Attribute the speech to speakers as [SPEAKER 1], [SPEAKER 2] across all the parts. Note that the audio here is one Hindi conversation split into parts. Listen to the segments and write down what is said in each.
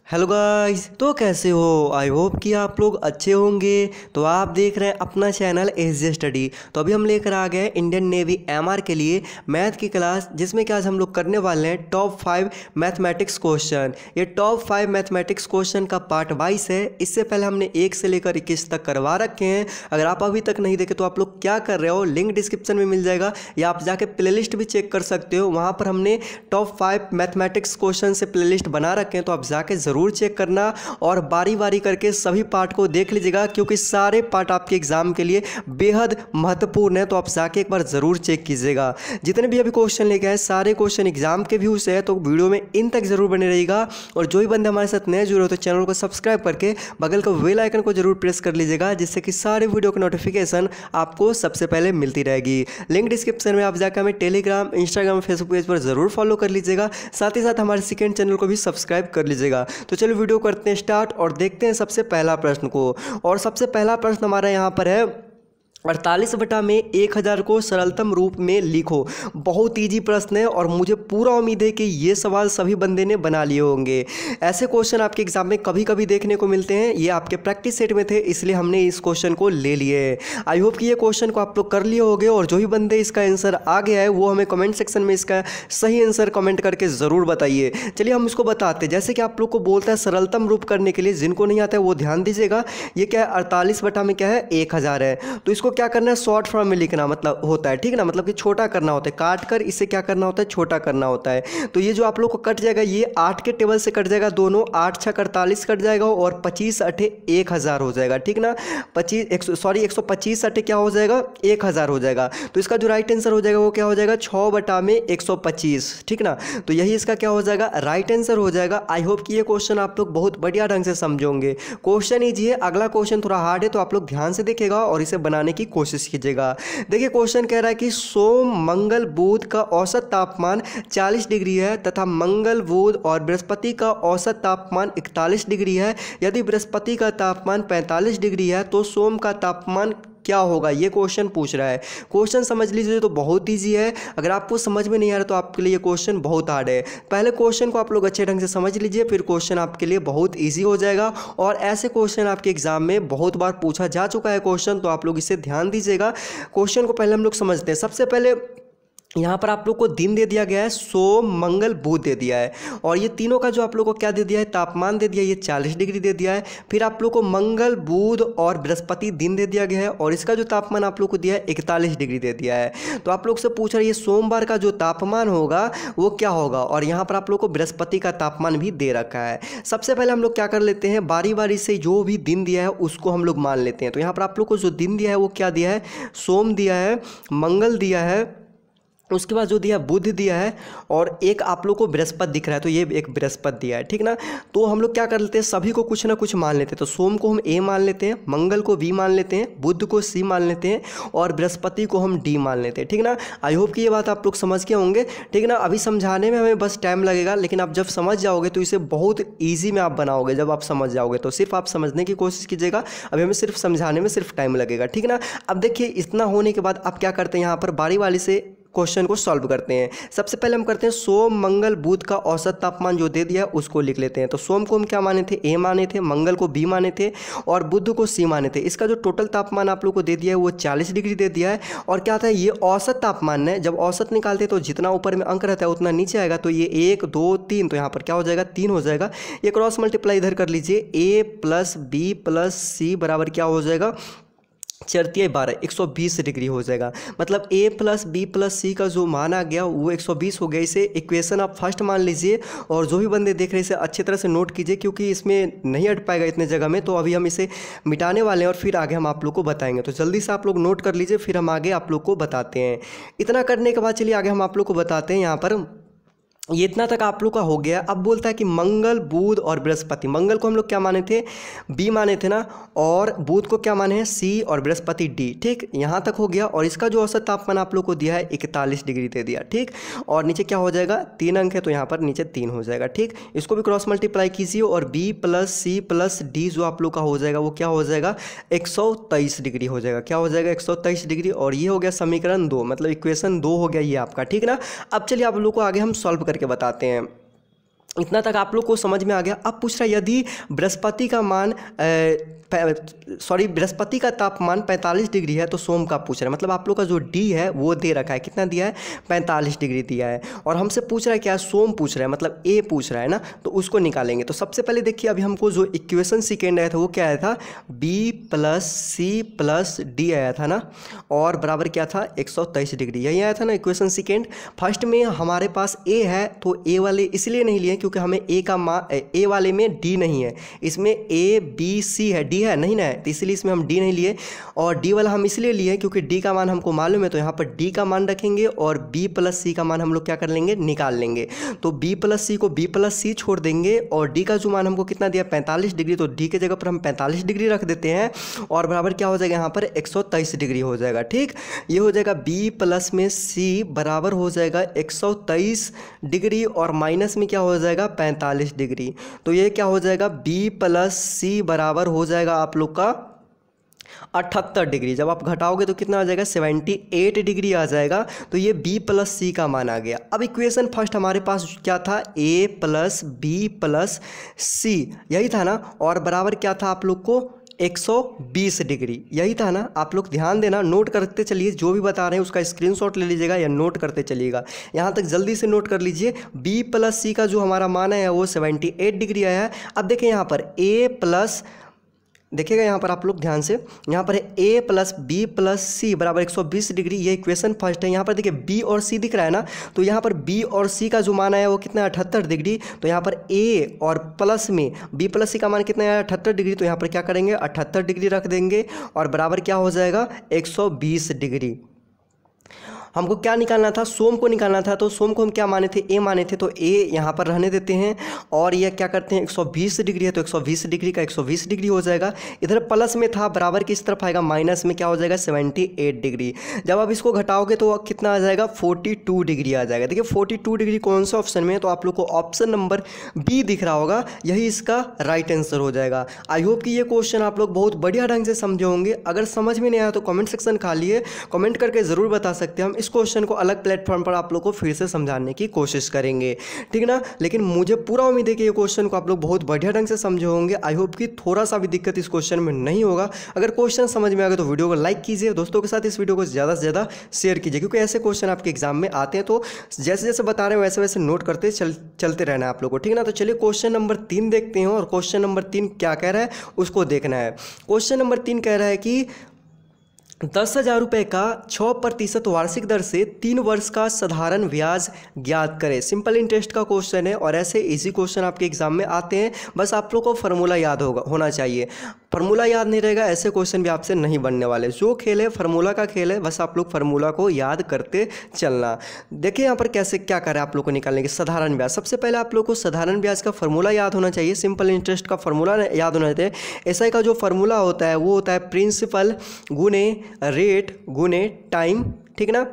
[SPEAKER 1] हेलो गाइस, तो कैसे हो। आई होप कि आप लोग अच्छे होंगे। तो आप देख रहे हैं अपना चैनल एसजे स्टडी। तो अभी हम लेकर आ गए इंडियन नेवी एमआर के लिए मैथ की क्लास, जिसमें कि आज हम लोग करने वाले हैं टॉप 5 मैथमेटिक्स क्वेश्चन। ये टॉप 5 मैथमेटिक्स क्वेश्चन का पार्ट 22 है। इससे पहले हमने 1 से लेकर 21 तक करवा रखे हैं। अगर आप अभी तक नहीं देखे तो आप लोग क्या कर रहे हो, लिंक डिस्क्रिप्शन में मिल जाएगा, या आप जाके प्लेलिस्ट भी चेक कर सकते हो। वहाँ पर हमने टॉप 5 मैथमेटिक्स क्वेश्चन से प्लेलिस्ट बना रखे हैं, तो आप जाके जरूर चेक करना और बारी बारी करके सभी पार्ट को देख लीजिएगा, क्योंकि सारे पार्ट आपके एग्जाम के लिए बेहद महत्वपूर्ण है। तो आप जाके एक बार जरूर चेक कीजिएगा। जितने भी अभी क्वेश्चन लेके आए सारे क्वेश्चन एग्जाम के व्यू से है, तो वीडियो में इन तक जरूर बने रहिएगा। और जो भी बंदे हमारे साथ नए जुड़े हो तो चैनल को सब्सक्राइब करके बगल का बेल आइकन को जरूर प्रेस कर लीजिएगा, जिससे कि सारे वीडियो की नोटिफिकेशन आपको सबसे पहले मिलती रहेगी। लिंक डिस्क्रिप्शन में आप जाकर हमें टेलीग्राम, इंस्टाग्राम, फेसबुक पेज पर जरूर फॉलो कर लीजिएगा। साथ ही साथ हमारे सेकेंड चैनल को भी सब्सक्राइब कर लीजिएगा। तो चलो वीडियो करते हैं स्टार्ट और देखते हैं सबसे पहला प्रश्न को। और सबसे पहला प्रश्न हमारा यहाँ पर है 48 बटा में 1000 को सरलतम रूप में लिखो। बहुत इजी प्रश्न है और मुझे पूरा उम्मीद है कि ये सवाल सभी बंदे ने बना लिए होंगे। ऐसे क्वेश्चन आपके एग्जाम में कभी कभी देखने को मिलते हैं। ये आपके प्रैक्टिस सेट में थे, इसलिए हमने इस क्वेश्चन को ले लिए। आई होप कि ये क्वेश्चन को आप लोग कर लिए होंगे, और जो भी बंदे इसका आंसर आ गया है वो हमें कमेंट सेक्शन में इसका सही आंसर कमेंट करके ज़रूर बताइए। चलिए हम इसको बताते हैं। जैसे कि आप लोग को बोलता है सरलतम रूप करने के लिए, जिनको नहीं आता है वो ध्यान दीजिएगा। ये क्या है, 48 बटा में क्या है, 1000 है। तो इसको क्या करना है, शॉर्ट फॉर्म में लिखना मतलब होता है, ठीक है ना। मतलब कि छोटा करना होता है, काट कर इसे क्या करना होता है, छोटा करना होता है। तो ये जो आप लोग को कट जाएगा, ये 8 के टेबल से कट जाएगा दोनों। 8 छः 48 कट जाएगा और 25 अठे 1000 हो जाएगा, ठीक ना। 125 अठे क्या हो जाएगा, 1000 हो जाएगा। तो इसका जो राइट आंसर हो जाएगा वो क्या हो जाएगा, 6 बटा में 125, ठीक ना। तो यही इसका क्या हो जाएगा, राइट आंसर हो जाएगा। आई होप कि ये क्वेश्चन आप लोग बहुत बढ़िया ढंग से समझोगे। क्वेश्चन ईजी है, अगला क्वेश्चन थोड़ा हार्ड है, तो आप लोग ध्यान से देखिएगा और इसे बनाने की कोशिश कीजिएगा। देखिए क्वेश्चन कह रहा है कि सोम, मंगल, बुध का औसत तापमान 40 डिग्री है तथा मंगल, बुध और बृहस्पति का औसत तापमान 41 डिग्री है। यदि बृहस्पति का तापमान 45 डिग्री है तो सोम का तापमान क्या होगा, ये क्वेश्चन पूछ रहा है। क्वेश्चन समझ लीजिए, तो बहुत ईजी है। अगर आपको समझ में नहीं आ रहा तो आपके लिए ये क्वेश्चन बहुत हार्ड है। पहले क्वेश्चन को आप लोग अच्छे ढंग से समझ लीजिए, फिर क्वेश्चन आपके लिए बहुत ईजी हो जाएगा। और ऐसे क्वेश्चन आपके एग्जाम में बहुत बार पूछा जा चुका है क्वेश्चन, तो आप लोग इसे ध्यान दीजिएगा। क्वेश्चन को पहले हम लोग समझते हैं। सबसे पहले यहाँ पर आप लोग को दिन दे दिया गया है, सोम, मंगल, बुध दे दिया है, और ये तीनों का जो आप लोग को क्या दे दिया है, तापमान दे दिया है, ये 40 डिग्री दे दिया है। फिर आप लोग को मंगल, बुध और बृहस्पति दिन दे दिया गया है, और इसका जो तापमान आप लोग को दिया है 41 डिग्री दे दिया है। तो आप लोग से पूछ रहा है ये सोमवार का जो तापमान होगा वो क्या होगा, और यहाँ पर आप लोग को बृहस्पति का तापमान भी दे रखा है। सबसे पहले हम लोग क्या कर लेते हैं, बारी बारी से जो भी दिन दिया है उसको हम लोग मान लेते हैं। तो यहाँ पर आप लोग को जो दिन दिया है वो क्या दिया है, सोम दिया है, मंगल दिया है, उसके बाद जो दिया बुध दिया है, और एक आप लोग को बृहस्पति दिख रहा है, तो ये एक बृहस्पति दिया है, ठीक ना। तो हम लोग क्या कर लेते हैं, सभी को कुछ ना कुछ मान लेते हैं। तो सोम को हम ए मान लेते हैं, मंगल को बी मान लेते हैं, बुध को सी मान लेते हैं, और बृहस्पति को हम डी मान लेते हैं, ठीक ना। आई होप कि ये बात आप लोग समझ के होंगे, ठीक ना। अभी समझाने में हमें बस टाइम लगेगा, लेकिन आप जब समझ जाओगे तो इसे बहुत ईजी में आप बनाओगे। जब आप समझ जाओगे तो सिर्फ आप समझने की कोशिश कीजिएगा, अभी हमें सिर्फ समझाने में सिर्फ टाइम लगेगा, ठीक ना। अब देखिए इतना होने के बाद आप क्या करते हैं, यहाँ पर बारी वाली से क्वेश्चन को सॉल्व करते हैं। सबसे पहले हम करते हैं सोम, मंगल, बुध का औसत तापमान जो दे दिया है उसको लिख लेते हैं। तो सोम को हम क्या माने थे, ए माने थे, मंगल को बी माने थे, और बुध को सी माने थे। इसका जो टोटल तापमान आप लोग को दे दिया है वो 40 डिग्री दे दिया है। और क्या था, ये औसत तापमान है। जब औसत निकालते हैं तो जितना ऊपर में अंक रहता है उतना नीचे आएगा। तो ये 1 2 3, तो यहाँ पर क्या हो जाएगा, 3 हो जाएगा। ये क्रॉस मल्टीप्लाई इधर कर लीजिए, ए प्लस बी प्लस सी बराबर क्या हो जाएगा, 4 12 120 डिग्री हो जाएगा। मतलब a प्लस बी प्लस सी का जो मान आ गया वो 120 हो गया। इसे इक्वेशन आप फर्स्ट मान लीजिए, और जो भी बंदे देख रहे हैं इसे अच्छी तरह से नोट कीजिए, क्योंकि इसमें नहीं अट पाएगा इतने जगह में। तो अभी हम इसे मिटाने वाले हैं और फिर आगे हम आप लोग को बताएंगे। तो जल्दी से आप लोग नोट कर लीजिए, फिर हम आगे आप लोग को बताते हैं। इतना करने के बाद चलिए आगे हम आप लोग को बताते हैं। यहाँ पर ये इतना तक आप लोग का हो गया। अब बोलता है कि मंगल, बुध और बृहस्पति। मंगल को हम लोग क्या माने थे, बी माने थे ना, और बुध को क्या माने हैं, सी, और बृहस्पति डी, ठीक। यहाँ तक हो गया। और इसका जो औसत तापमान आप लोग को दिया है 41 डिग्री दे दिया, ठीक। और नीचे क्या हो जाएगा, 3 अंक है तो यहाँ पर नीचे 3 हो जाएगा, ठीक। इसको भी क्रॉस मल्टीप्लाई कीजिए, और B plus C plus D जो आप लोग का हो जाएगा वो क्या हो जाएगा, 123 डिग्री हो जाएगा। क्या हो जाएगा, 123 डिग्री। और ये हो गया समीकरण 2, मतलब इक्वेशन 2 हो गया ये आपका, ठीक ना। अब चलिए आप लोग को आगे हम सॉल्व करके बताते हैं। इतना तक आप लोग को समझ में आ गया। अब पूछ रहा है यदि बृहस्पति का मान बृहस्पति का तापमान 45 डिग्री है तो सोम का पूछ रहा है। मतलब आप लोग का जो डी है वो दे रखा है, कितना दिया है 45 डिग्री दिया है, और हमसे पूछ रहा है क्या, सोम पूछ रहा है, मतलब ए पूछ रहा है ना, तो उसको निकालेंगे। तो सबसे पहले देखिए अभी हमको जो इक्वेशन सेकेंड आया था वो क्या आया था, B plus C plus D आया था ना, और बराबर क्या था 123 डिग्री, यही आया था ना इक्वेशन सेकेंड। फर्स्ट में हमारे पास ए है तो ए वाले इसलिए नहीं लिए क्योंकि हमें ए का मान, ए वाले में डी नहीं है, इसमें ए बी सी है, डी है नहीं ना है, तो इसलिए इसमें हम डी नहीं लिए। और डी वाला हम इसलिए लिए क्योंकि डी का मान हमको मालूम है, तो यहाँ पर डी का मान रखेंगे और बी प्लस सी का मान हम लोग क्या कर लेंगे, निकाल लेंगे। तो बी प्लस सी को बी प्लस सी छोड़ देंगे, और डी का जो मान हमको कितना दिया 45 डिग्री, तो डी के जगह पर हम 45 डिग्री रख देते हैं, और बराबर क्या हो जाएगा यहाँ पर 123 डिग्री हो जाएगा। ठीक, ये हो जाएगा बी प्लस में सी बराबर हो जाएगा 123 डिग्री, और माइनस में क्या हो जाएगा 45 डिग्री। तो ये क्या हो जाएगा, बी प्लस सी बराबर हो जाएगा आप लोग का 78 डिग्री। जब आप घटाओगे तो कितना आ जाएगा 78 डिग्री आ जाएगा। तो ये b प्लस सी का मान आ गया। अब इक्वेशन फर्स्ट हमारे पास क्या था, a प्लस बी प्लस सी, यही था ना, और बराबर क्या था आप लोग को 120 डिग्री, यही था ना। आप लोग ध्यान देना, नोट करते चलिए, जो भी बता रहे हैं उसका स्क्रीनशॉट ले लीजिएगा या नोट करते चलिएगा। यहाँ तक जल्दी से नोट कर लीजिए। b प्लस सी का जो हमारा मान है वो 78 डिग्री आया है। अब देखें यहाँ पर a प्लस, देखिएगा यहाँ पर आप लोग ध्यान से, यहाँ पर है a प्लस बी प्लस सी बराबर 120 डिग्री, ये इक्वेशन फर्स्ट है। यहाँ पर देखिए b और c दिख रहा है ना, तो यहाँ पर b और c का जो मान है वो कितना है 78 डिग्री। तो यहाँ पर a और प्लस में b प्लस c का मान कितना है 78 डिग्री, तो यहाँ पर क्या करेंगे 78 डिग्री रख देंगे, और बराबर क्या हो जाएगा 120 डिग्री। हमको क्या निकालना था, सोम को निकालना था। तो सोम को हम क्या माने थे, ए माने थे, तो ए यहाँ पर रहने देते हैं, और ये क्या करते हैं 120 डिग्री है तो 120 डिग्री का 120 डिग्री हो जाएगा। इधर प्लस में था, बराबर किस तरफ आएगा, माइनस में क्या हो जाएगा 78 डिग्री। जब आप इसको घटाओगे तो कितना आ जाएगा 42 डिग्री आ जाएगा। देखिए 42 डिग्री कौन सा ऑप्शन में है, तो आप लोग को ऑप्शन नंबर बी दिख रहा होगा, यही इसका राइट आंसर हो जाएगा। आई होप कि ये क्वेश्चन आप लोग बहुत बढ़िया ढंग से समझे होंगे। अगर समझ में नहीं आया तो कमेंट सेक्शन खाली है, कमेंट करके ज़रूर बता सकते हैं। हम इस क्वेश्चन को अलग प्लेटफॉर्म पर आप लोग को फिर से समझाने की कोशिश करेंगे, ठीक ना। लेकिन मुझे पूरा उम्मीद है कि ये क्वेश्चन को आप लोग बहुत बढ़िया ढंग से समझे होंगे। आई होप कि थोड़ा सा भी दिक्कत इस क्वेश्चन में नहीं होगा। अगर क्वेश्चन समझ में आ गया तो वीडियो को लाइक कीजिए, दोस्तों के साथ इस वीडियो को ज़्यादा से ज़्यादा शेयर कीजिए, क्योंकि ऐसे क्वेश्चन आपके एग्जाम में आते हैं। तो जैसे जैसे बता रहे हैं वैसे वैसे नोट करते चलते रहना है आप लोग को, ठीक ना। तो चलिए क्वेश्चन नंबर 3 देखते हैं, और क्वेश्चन नंबर 3 क्या कह रहा है उसको देखना है। क्वेश्चन नंबर 3 कह रहा है कि 10,000 रुपये का 6% वार्षिक दर से 3 वर्ष का साधारण ब्याज ज्ञात करें। सिंपल इंटरेस्ट का क्वेश्चन है, और ऐसे इजी क्वेश्चन आपके एग्जाम में आते हैं। बस आप लोग को फार्मूला याद होना चाहिए। फार्मूला याद नहीं रहेगा ऐसे क्वेश्चन भी आपसे नहीं बनने वाले। जो खेल है फार्मूला का खेल है, बस आप लोग फार्मूला को याद करते चलना। देखिए यहाँ पर कैसे क्या करें आप लोग को निकालने के साधारण ब्याज। सबसे पहले आप लोग को साधारण ब्याज का फार्मूला याद होना चाहिए, सिंपल इंटरेस्ट का फार्मूला याद होना चाहिए। एसआई का जो फार्मूला होता है वो होता है प्रिंसिपल गुने रेट गुने टाइम, ठीक ना,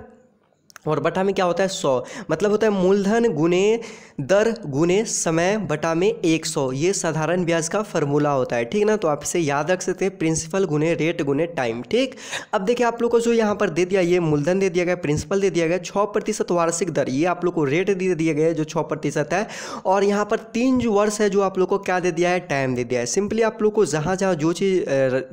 [SPEAKER 1] और बटा में क्या होता है 100, मतलब होता है मूलधन गुने दर गुने समय बटा में 100। ये साधारण ब्याज का फार्मूला होता है, ठीक ना। तो आप इसे याद रख सकते हैं, प्रिंसिपल गुने रेट गुने टाइम, ठीक। अब देखिए आप लोग को जो यहाँ पर दे दिया, ये मूलधन दे दिया गया, प्रिंसिपल दे दिया गया, 6% वार्षिक दर, ये आप लोग को रेट दे दिया गया है जो 6% है, और यहाँ पर 3 जो वर्ष है जो आप लोग को क्या दे दिया है, टाइम दे दिया है। सिंपली आप लोग को जहाँ जहाँ जो चीज़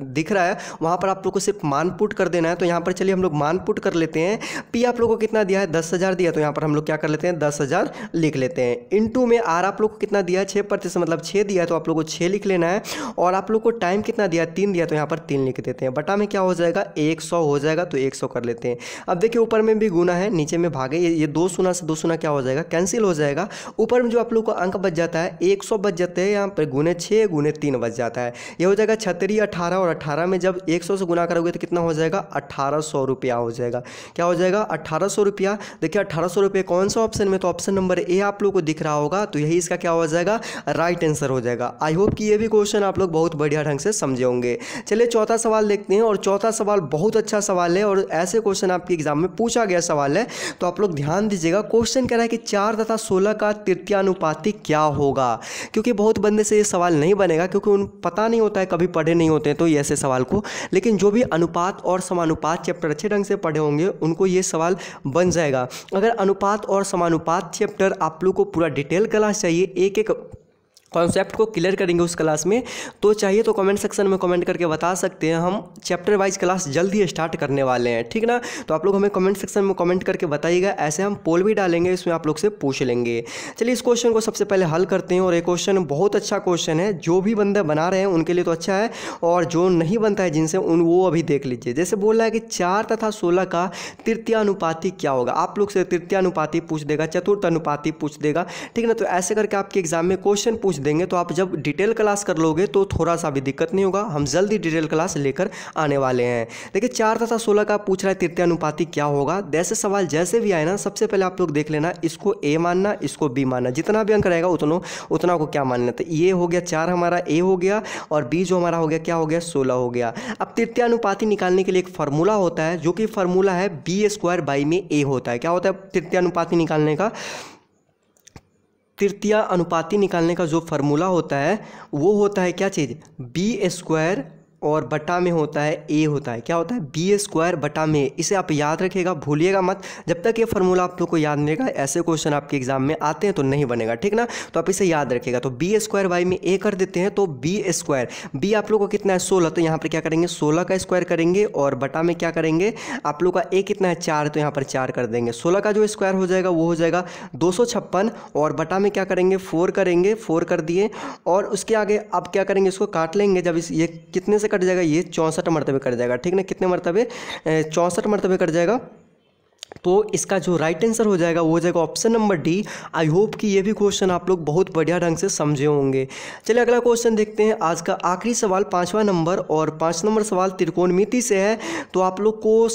[SPEAKER 1] दिख रहा है वहाँ पर आप लोग को सिर्फ मान पुट कर देना है। तो यहाँ पर चलिए हम लोग मान पुट कर लेते हैं। पी आप लोग को कितना दिया है 10,000 दिया, तो यहाँ पर हम लोग क्या कर लेते हैं 10,000 लिख लेते हैं। इनटू में आर आप लोग को कितना दिया है 6%, मतलब 6 दिया है, तो आप लोग को 6 लिख लेना है। और आप लोग को टाइम कितना दिया 3 दिया, तो यहाँ पर 3 लिख देते हैं। बटा में क्या हो जाएगा 100 हो जाएगा, तो 100 कर लेते हैं। अब देखिए ऊपर में भी गुना है, नीचे में भागे, ये 2 शून्य से 2 शून्य क्या हो जाएगा कैंसिल हो जाएगा। ऊपर में जो आप लोग को अंक बच जाता है 100 बच जाते हैं, यहाँ पर गुने 6 गुने 3 बच जाता है। ये हो जाएगा 36 18, और 18 में जब 100 से गुना करोगे तो कितना हो जाएगा 1800 रुपया हो जाएगा। क्या हो जाएगा 1800 रुपया। देखिए 1800 रुपये कौन सा ऑप्शन में, तो ऑप्शन नंबर ए आप लोग को दिख रहा होगा, तो यही इसका क्या हो जाएगा राइट आंसर हो जाएगा। आई होप कि ये भी क्वेश्चन आप लोग बहुत बढ़िया ढंग से समझे होंगे। चलिए चौथा सवाल देखते हैं, और चौथा सवाल बहुत अच्छा सवाल है, और ऐसे क्वेश्चन आपके एग्जाम में पूछा गया सवाल है, तो आप लोग ध्यान दीजिएगा। क्वेश्चन कह रहा है कि 4 तथा 16 का तृतीयानुपाती क्या होगा, क्योंकि बहुत बंदे से ये सवाल नहीं बनेगा, क्योंकि उन पता नहीं होता है, कभी पढ़े नहीं होते हैं तो ये ऐसे सवाल को। लेकिन जो भी अनुपात और समानुपात चैप्टर अच्छे ढंग से पढ़े होंगे उनको ये सवाल बन बन जाएगा। अगर अनुपात और समानुपात चैप्टर आप लोग को पूरा डिटेल क्लास चाहिए, एक एक कॉन्सेप्ट को क्लियर करेंगे उस क्लास में, तो चाहिए तो कमेंट सेक्शन में कमेंट करके बता सकते हैं। हम चैप्टर वाइज क्लास जल्द ही स्टार्ट करने वाले हैं, ठीक ना। तो आप लोग हमें कमेंट सेक्शन में कमेंट करके बताइएगा, ऐसे हम पोल भी डालेंगे, इसमें आप लोग से पूछ लेंगे। चलिए इस क्वेश्चन को सबसे पहले हल करते हैं। और ये क्वेश्चन बहुत अच्छा क्वेश्चन है, जो भी बंदे बना रहे हैं उनके लिए तो अच्छा है, और जो नहीं बनता है जिनसे वो अभी देख लीजिए। जैसे बोल रहा है कि 4 तथा 16 का तृतीयानुपाती क्या होगा। आप लोग से तृतीयानुपाती पूछ देगा, चतुर्थ अनुपाती पूछ देगा, ठीक ना। तो ऐसे करके आपके एग्जाम में क्वेश्चन पूछ देंगे, तो आप जब डिटेल क्लास कर लोगे तो थोड़ा सा भी दिक्कत नहीं होगा। हम जल्दी डिटेल क्लास लेकर आने वाले हैं। देखिए 4 तथा 16 का पूछ रहा है तृतीयानुपाती क्या होगा। जैसे सवाल जैसे भी आए ना, सबसे पहले आप लोग देख लेना, इसको ए मानना, इसको बी मानना, जितना भी अंक रहेगा उतना को क्या मानना। तो ये हो गया 4 हमारा, ए हो गया, और बी जो हमारा हो गया क्या हो गया 16 हो गया। अब तृतीयानुपाती निकालने के लिए एक फार्मूला होता है, जो कि फार्मूला है b² में ए होता है। क्या होता है तृतीयानुपाती निकालने का? तृतीय अनुपाती निकालने का जो फार्मूला होता है वो होता है क्या चीज़, b² और बटा में होता है ए होता है। क्या होता है b² बटा में। इसे आप याद रखिएगा, भूलिएगा मत। जब तक ये फार्मूला आप लोग को याद नहीं रहेगा, ऐसे क्वेश्चन आपके एग्जाम में आते हैं तो नहीं बनेगा, ठीक ना। तो आप इसे याद रखिएगा। तो b² में ए कर देते हैं, तो b², b आप लोग को कितना है 16, तो यहाँ पर क्या करेंगे 16 का स्क्वायर करेंगे, और बटा में क्या करेंगे आप लोग का ए कितना है 4, तो यहाँ पर 4 कर देंगे। 16 का जो स्क्वायर हो जाएगा वो हो जाएगा 256, और बटा में क्या करेंगे 4 करेंगे, 4 कर दिए। और उसके आगे अब क्या करेंगे, इसको काट लेंगे। जब ये कितने से कट जाएगा, ये 64 मरतबे कट जाएगा, ठीक ना। कितने मरतबे, 64 मरतबे कट जाएगा। तो इसका जो राइट आंसर हो जाएगा वो हो जाएगा option number D. I hope कि ये भी क्वेश्चन आप लोग बहुत बढ़िया ढंग से समझे होंगे। चलिए अगला क्वेश्चन देखते हैं। आज का आखिरी सवाल 5वां नंबर, और 5 नंबर सवाल त्रिकोणमिति से है। तो आप लोग को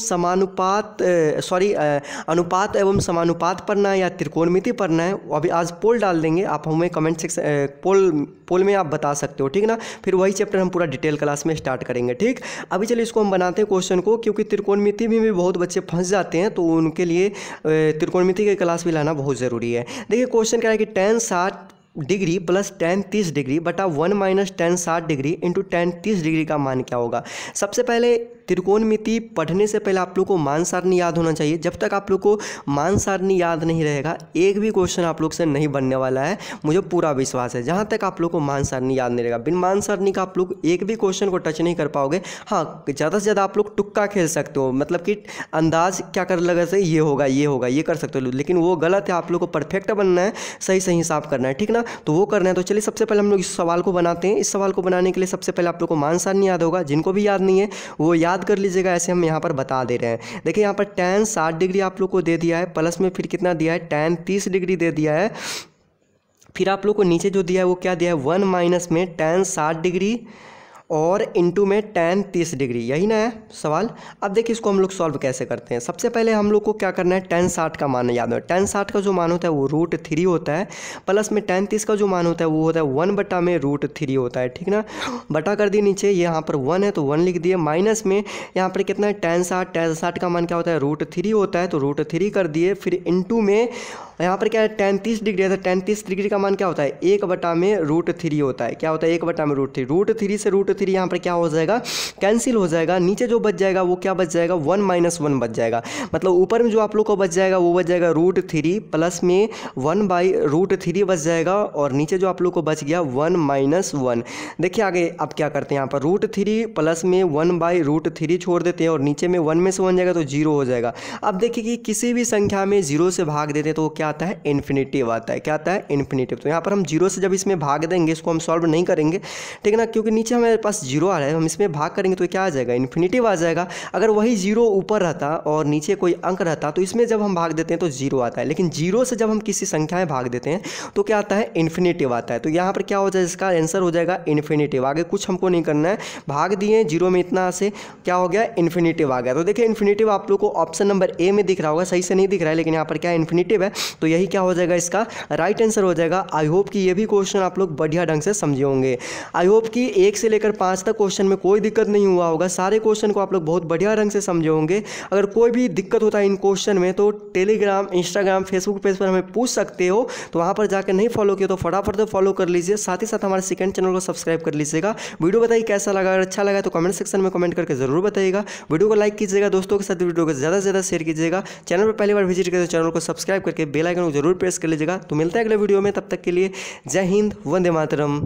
[SPEAKER 1] अनुपात एवं समानुपात पढ़ना है या त्रिकोणमिति पढ़ना है, अभी आज पोल डाल देंगे। आप हमें कमेंट सेक्शन पोल में आप बता सकते हो, ठीक ना। फिर वही चैप्टर हम पूरा डिटेल क्लास में स्टार्ट करेंगे, ठीक। अभी चलिए इसको हम बनाते हैं क्वेश्चन को, क्योंकि त्रिकोणमिति में भी बहुत बच्चे फंस जाते हैं, तो उनके लिए त्रिकोणमिति की क्लास भी लाना बहुत ज़रूरी है। देखिए क्वेश्चन क्या है कि tan 60 degree plus tan 30 degree बटा 1 minus tan 60 degree into tan 30 degree का मान क्या होगा। सबसे पहले त्रिकोणमिति पढ़ने से पहले आप लोग को मान सारणी याद होना चाहिए। जब तक आप लोग को मान सारणी याद नहीं रहेगा, एक भी क्वेश्चन आप लोग से नहीं बनने वाला है, मुझे पूरा विश्वास है। जहाँ तक आप लोग को मान सारणी याद नहीं रहेगा, बिन मान सारणी का आप लोग एक भी क्वेश्चन को टच नहीं कर पाओगे। हाँ, ज़्यादा से ज़्यादा आप लोग तुक्का खेल सकते हो, मतलब कि अंदाज क्या कर लगा से ये होगा ये कर सकते हो, लेकिन वो गलत है। आप लोग को परफेक्ट बनना है, सही हिसाब करना है, ठीक ना। तो वो करना है। तो चलिए सबसे पहले हम लोग इस सवाल को बनाते हैं। इस सवाल को बनाने के लिए सबसे पहले आप लोग को मान सारणी याद होगा। जिनको भी याद नहीं है वो याद कर लीजिएगा, ऐसे हम यहाँ पर बता दे रहे हैं। देखिए यहाँ पर tan 60 डिग्री आप लोग को दे दिया है, प्लस में फिर कितना दिया है tan 30 डिग्री दे दिया है। फिर आप लोग को नीचे जो दिया है वो क्या दिया है 1 माइनस में tan 60 डिग्री और इंटू में tan 30 डिग्री, यही ना है सवाल। अब देखिए इसको हम लोग सॉल्व कैसे करते हैं। सबसे पहले हम लोग को क्या करना है, tan 60 का मान याद है। tan 60 का जो मान होता है वो √3 होता है, प्लस में tan 30 का जो मान होता है वो होता है 1 बटा में √3 होता है, ठीक ना। बटा कर दिए नीचे, यहाँ पर 1 है तो 1 लिख दिए, माइनस में यहाँ पर कितना है tan 60 का मान क्या होता है √3 होता है, तो √3 कर दिए। फिर इंटू में यहाँ पर क्या है tan 30 डिग्री है, तो tan 30 डिग्री का मान क्या होता है 1 बटा में √3 होता है। क्या होता है 1 बटा में √3 से √3 यहाँ पर क्या हो जाएगा कैंसिल हो जाएगा। नीचे जो बच जाएगा वो क्या बच जाएगा 1 माइनस 1 बच जाएगा। मतलब ऊपर में जो आप लोग को बच जाएगा वो बच जाएगा √3 प्लस में 1/√3 बच जाएगा, और नीचे जो आप लोग को बच गया 1 माइनस 1। देखिए आगे अब क्या करते हैं, यहाँ पर √3 प्लस में 1/√3 छोड़ देते हैं, और नीचे में 1 में से 1 जाएगा तो 0 हो जाएगा। अब देखिए कि किसी भी संख्या में 0 से भाग देते हैं तो क्या आता है इन्फिनिटिव आता है। क्या आता है इन्फिनिटिव। तो यहाँ पर हम 0 से जब इसमें भाग देंगे, इसको हम सॉल्व नहीं करेंगे, ठीक है ना, क्योंकि नीचे हमारे पास 0 आ रहा है। हम इसमें भाग करेंगे तो क्या आ जाएगा इन्फिनिटिव आ जाएगा। अगर वही 0 ऊपर रहता और नीचे कोई अंक रहता तो इसमें जब हम भाग देते हैं तो 0 आता है, लेकिन 0 से जब हम किसी संख्या में भाग देते हैं तो क्या आता है इन्फिनिटिव आता है। तो यहाँ पर क्या हो जाएगा, इसका आंसर हो जाएगा इन्फिनिटिव। आगे कुछ हमको नहीं करना है, भाग दिए 0 में इतना से क्या हो गया इन्फिनिटिव आ गया। तो देखिए इन्फिनिटिव आप लोग को ऑप्शन नंबर ए में दिख रहा होगा, सही से नहीं दिख रहा है, लेकिन यहाँ पर क्या इन्फिनिटिव है। तो यही क्या हो जाएगा, इसका राइट आंसर हो जाएगा। आई होप कि ये भी क्वेश्चन आप लोग बढ़िया ढंग से समझे होंगे। आई होप कि 1 से लेकर 5 तक क्वेश्चन में कोई दिक्कत नहीं हुआ होगा, सारे क्वेश्चन को आप लोग बहुत बढ़िया ढंग से समझे होंगे। अगर कोई भी दिक्कत होता है इन क्वेश्चन में तो टेलीग्राम, इंस्टाग्राम, फेसबुक पेज पर हमें पूछ सकते हो। तो वहाँ पर जाकर नहीं फॉलो किया तो फटाफट से फॉलो कर लीजिए, साथ ही साथ हमारे सेकंड चैनल को सब्सक्राइब कर लीजिएगा। वीडियो बताइए कैसा लगा, अगर अच्छा लगा तो कमेंट सेक्शन में कमेंट करके जरूर बताइएगा। वीडियो को लाइक कीजिएगा, दोस्तों के साथ वीडियो को ज़्यादा से ज़्यादा शेयर कीजिएगा। चैनल पर पहली बार विजिट करें तो चैनल को सब्सक्राइब करके बेल आइकन को जरूर प्रेस कर लीजिएगा। तो मिलता है अगले वीडियो में, तब तक के लिए जय हिंद, वंदे मातरम।